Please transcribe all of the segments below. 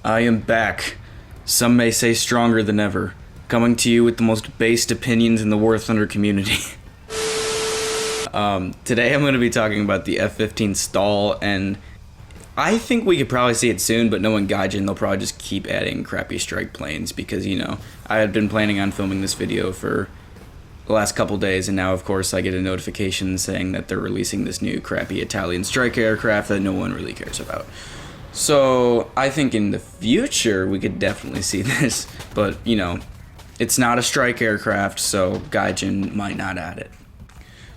I am back. Some may say stronger than ever. Coming to you with the most based opinions in the War Thunder community. Today I'm going to be talking about the F-15 STOL, and I think we could probably see it soon, but knowing Gaijin, they'll probably just keep adding crappy strike planes because, you know, I had been planning on filming this video for the last couple days, and now, of course, I get a notification saying that they're releasing this new crappy Italian strike aircraft that no one really cares about. So, I think in the future, we could definitely see this, but, you know, it's not a strike aircraft, so Gaijin might not add it.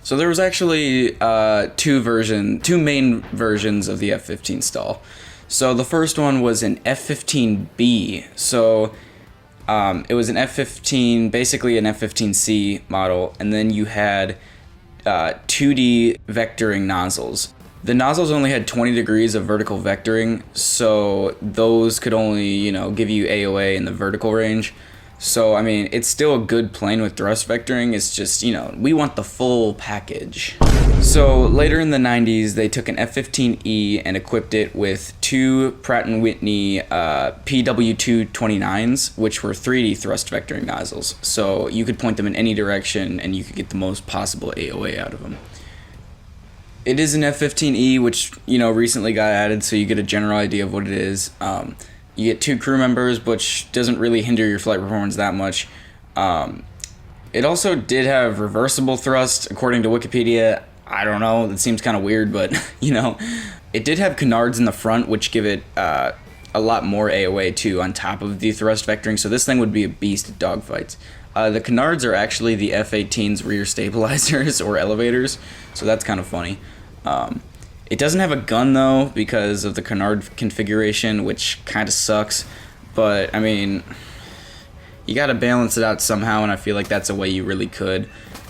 So there was actually two main versions of the F-15 STOL. So the first one was an F-15B. So it was an F-15, basically an F-15C model, and then you had 2D vectoring nozzles. The nozzles only had 20 degrees of vertical vectoring, so those could only, you know, give you AOA in the vertical range. So, I mean, it's still a good plane with thrust vectoring, it's just, you know, we want the full package. So, later in the 90s, they took an F-15E and equipped it with two Pratt & Whitney PW229s, which were 3D thrust vectoring nozzles. So, you could point them in any direction, and you could get the most possible AOA out of them. It is an F-15E, which, you know, recently got added, so you get a general idea of what it is. You get two crew members, which doesn't really hinder your flight performance that much. It also did have reversible thrust, according to Wikipedia. I don't know, that seems kind of weird, but, you know. It did have canards in the front, which give it a lot more AOA, too, on top of the thrust vectoring, so this thing would be a beast at dogfights. The canards are actually the F-18's rear stabilizers, or elevators, so that's kind of funny. It doesn't have a gun, though, because of the canard configuration, which kind of sucks. But, I mean, you gotta balance it out somehow, and I feel like that's a way you really could.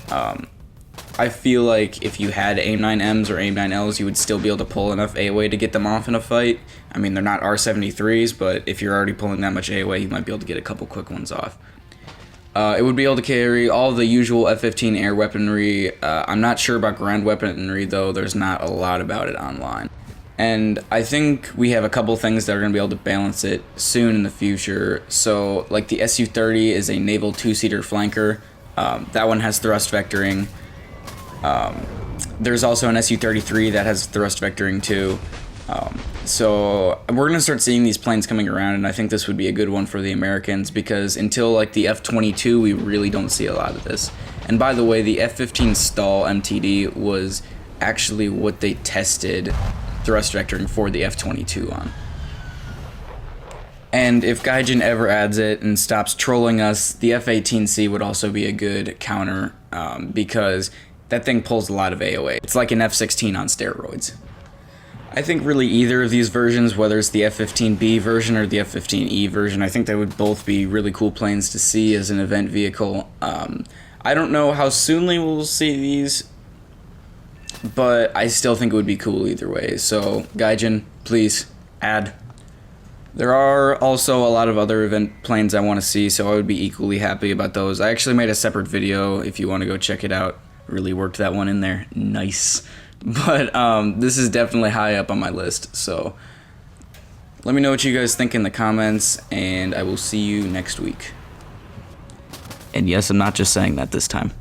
I feel like if you had AIM-9Ms or AIM-9Ls, you would still be able to pull enough AOA to get them off in a fight. I mean, they're not R-73s, but if you're already pulling that much AOA, you might be able to get a couple quick ones off. It would be able to carry all the usual F-15 air weaponry. I'm not sure about ground weaponry, though. There's not a lot about it online. And I think we have a couple things that are going to be able to balance it soon in the future. So, like the Su-30 is a naval two-seater flanker. That one has thrust vectoring. There's also an Su-33 that has thrust vectoring, too. So we're going to start seeing these planes coming around, and I think this would be a good one for the Americans because until like the F-22, we really don't see a lot of this. And by the way, the F-15 STOL MTD was actually what they tested thrust vectoring for the F-22 on. And if Gaijin ever adds it and stops trolling us, the F-18C would also be a good counter because that thing pulls a lot of AOA. It's like an F-16 on steroids. I think really either of these versions, whether it's the F-15B version or the F-15E version, I think they would both be really cool planes to see as an event vehicle. I don't know how soon we will see these, but I still think it would be cool either way. So, Gaijin, please, add. There are also a lot of other event planes I want to see, so I would be equally happy about those. I actually made a separate video if you want to go check it out. Really worked that one in there. Nice. But this is definitely high up on my list, so let me know what you guys think in the comments, and I will see you next week. And yes, I'm not just saying that this time.